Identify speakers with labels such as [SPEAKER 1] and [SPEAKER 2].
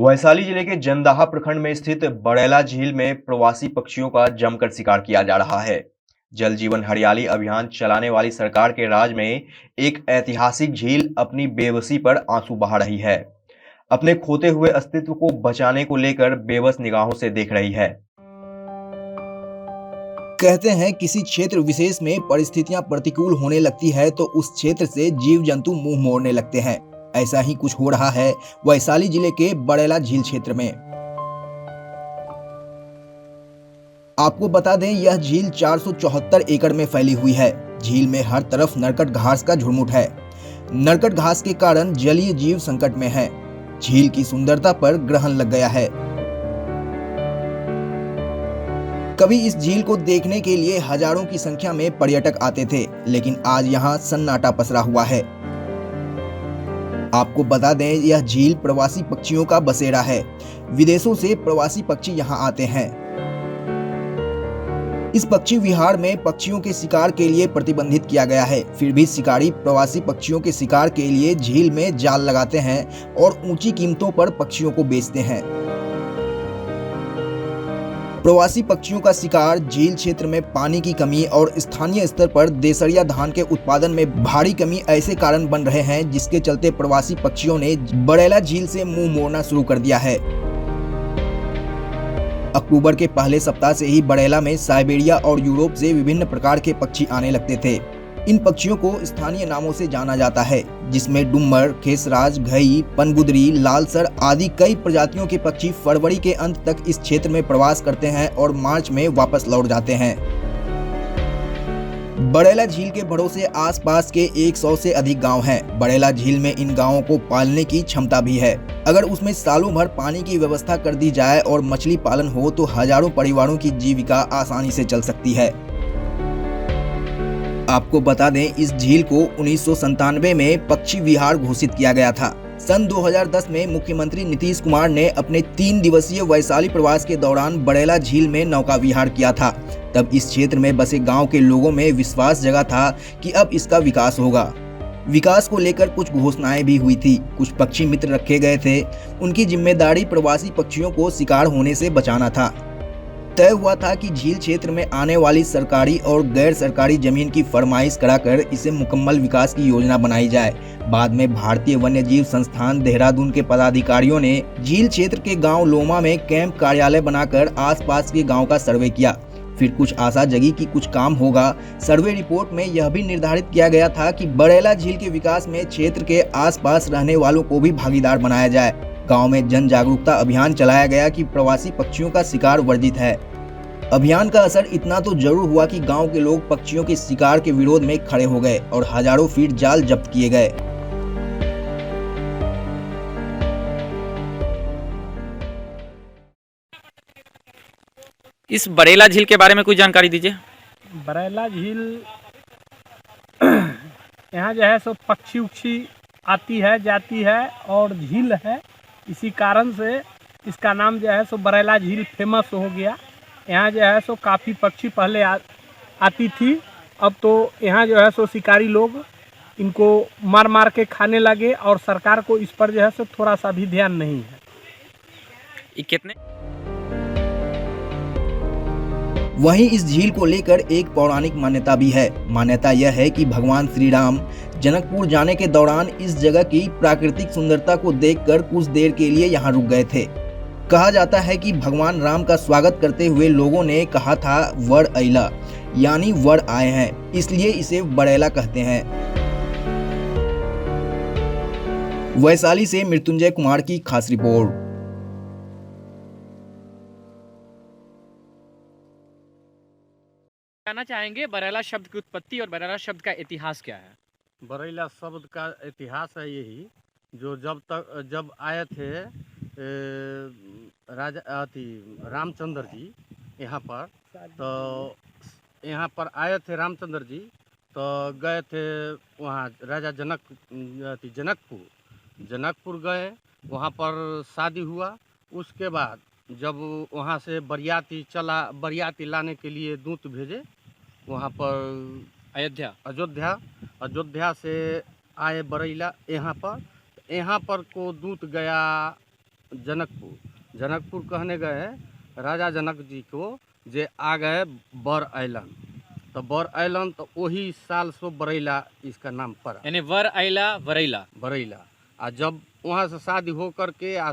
[SPEAKER 1] वैशाली जिले के जंदाहा प्रखंड में स्थित बड़ैला झील में प्रवासी पक्षियों का जमकर शिकार किया जा रहा है। जल जीवन हरियाली अभियान चलाने वाली सरकार के राज में एक ऐतिहासिक झील अपनी बेबसी पर आंसू बहा रही है। अपने खोते हुए अस्तित्व को बचाने को लेकर बेबस निगाहों से देख रही है।
[SPEAKER 2] कहते हैं किसी क्षेत्र विशेष में परिस्थितियां प्रतिकूल होने लगती है तो उस क्षेत्र से जीव जंतु मुंह मोड़ने लगते हैं। ऐसा ही कुछ हो रहा है वैशाली जिले के बड़ैला झील क्षेत्र में। आपको बता दें यह झील 474 एकड़ में फैली हुई है। झील में हर तरफ नरकट घास का झुरमुट है। नरकट घास के कारण जलीय जीव संकट में है। झील की सुंदरता पर ग्रहण लग गया है। कभी इस झील को देखने के लिए हजारों की संख्या में पर्यटक आते थे, लेकिन आज यहाँ सन्नाटा पसरा हुआ है। आपको बता दें यह झील प्रवासी पक्षियों का बसेरा है। विदेशों से प्रवासी पक्षी यहाँ आते हैं। इस पक्षी विहार में पक्षियों के शिकार के लिए प्रतिबंधित किया गया है, फिर भी शिकारी प्रवासी पक्षियों के शिकार के लिए झील में जाल लगाते हैं और ऊंची कीमतों पर पक्षियों को बेचते हैं। प्रवासी पक्षियों का शिकार झील क्षेत्र में पानी की कमी और स्थानीय स्तर पर देसरिया धान के उत्पादन में भारी कमी ऐसे कारण बन रहे हैं, जिसके चलते प्रवासी पक्षियों ने बड़ैला झील से मुंह मोड़ना शुरू कर दिया है। अक्टूबर के पहले सप्ताह से ही बड़ैला में साइबेरिया और यूरोप से विभिन्न प्रकार के पक्षी आने लगते थे। इन पक्षियों को स्थानीय नामों से जाना जाता है, जिसमें डुम्मर, खेसराज, घई, पनगुदरी, लालसर आदि कई प्रजातियों के पक्षी फरवरी के अंत तक इस क्षेत्र में प्रवास करते हैं और मार्च में वापस लौट जाते हैं। बड़ैला झील के भरोसे आसपास के 100 से अधिक गांव हैं। बड़ैला झील में इन गांवों को पालने की क्षमता भी है। अगर उसमें सालों भर पानी की व्यवस्था कर दी जाए और मछली पालन हो तो हजारों परिवारों की जीविका आसानी से चल सकती है। आपको बता दें इस झील को 1997 में पक्षी विहार घोषित किया गया था। सन 2010 में मुख्यमंत्री नीतीश कुमार ने अपने 3 दिवसीय वैशाली प्रवास के दौरान बड़ैला झील में नौका विहार किया था। तब इस क्षेत्र में बसे गांव के लोगों में विश्वास जगा था कि अब इसका विकास होगा। विकास को लेकर कुछ घोषणाएं भी हुई थी। कुछ पक्षी मित्र रखे गए थे। उनकी जिम्मेदारी प्रवासी पक्षियों को शिकार होने से बचाना था। तय हुआ था कि झील क्षेत्र में आने वाली सरकारी और गैर सरकारी जमीन की फरमाइश कराकर इसे मुकम्मल विकास की योजना बनाई जाए। बाद में भारतीय वन्य जीव संस्थान देहरादून के पदाधिकारियों ने झील क्षेत्र के गांव लोमा में कैंप कार्यालय बनाकर आसपास के गांव का सर्वे किया। फिर कुछ आशा जगी कि कुछ काम होगा। सर्वे रिपोर्ट में यह भी निर्धारित किया गया था कि बड़ैला झील के विकास में क्षेत्र के आसपास रहने वालों को भी भागीदार बनाया जाए। गांव में जन जागरूकता अभियान चलाया गया कि प्रवासी पक्षियों का शिकार वर्जित है। अभियान का असर इतना तो जरूर हुआ कि गांव के लोग पक्षियों के शिकार के विरोध में खड़े हो गए और हजारों फीट जाल जब्त किए गए।
[SPEAKER 3] इस बड़ैला झील के बारे में कुछ जानकारी दीजिए।
[SPEAKER 4] बड़ैला झील यहाँ जो है सो पक्षी उक्षी आती है जाती है और झील है, इसी कारण से इसका नाम जो है सो बड़ैला झील फेमस हो गया। यहाँ जो है सो काफ़ी पक्षी पहले आती थी, अब तो यहाँ जो है सो शिकारी लोग इनको मार मार के खाने लगे और सरकार को इस पर जो है सो थोड़ा सा भी ध्यान नहीं है।
[SPEAKER 3] ये कितने
[SPEAKER 2] वहीं इस झील को लेकर एक पौराणिक मान्यता भी है। मान्यता यह है कि भगवान श्री राम जनकपुर जाने के दौरान इस जगह की प्राकृतिक सुंदरता को देखकर कुछ देर के लिए यहाँ रुक गए थे। कहा जाता है कि भगवान राम का स्वागत करते हुए लोगों ने कहा था वर अइला, यानी वर आए हैं, इसलिए इसे बड़ैला कहते हैं। वैशाली से मृत्युंजय कुमार की खास रिपोर्ट।
[SPEAKER 3] जानना चाहेंगे बड़ैला शब्द की उत्पत्ति और बड़ैला शब्द का इतिहास क्या है?
[SPEAKER 4] बड़ैला शब्द का इतिहास है यही, जो जब आए थे राजा रामचंद्र जी यहाँ पर, तो यहाँ पर आए थे रामचंद्र जी, तो गए थे वहाँ राजा जनकपुर गए, वहाँ पर शादी हुआ। उसके बाद जब वहाँ से बरियाती लाने के लिए दूत भेजे वहाँ पर अयोध्या से आए बड़ैला यहाँ पर को दूत गया
[SPEAKER 5] जनकपुर कहने गए राजा जनक जी को जे आ गए बर अयलन, तो बर अयलन तो वही साल सो बरैला इसका नाम पड़ा,
[SPEAKER 3] यानी वर आइला वरैला।
[SPEAKER 5] बरैला। आ जब वहाँ से शादी हो करके आ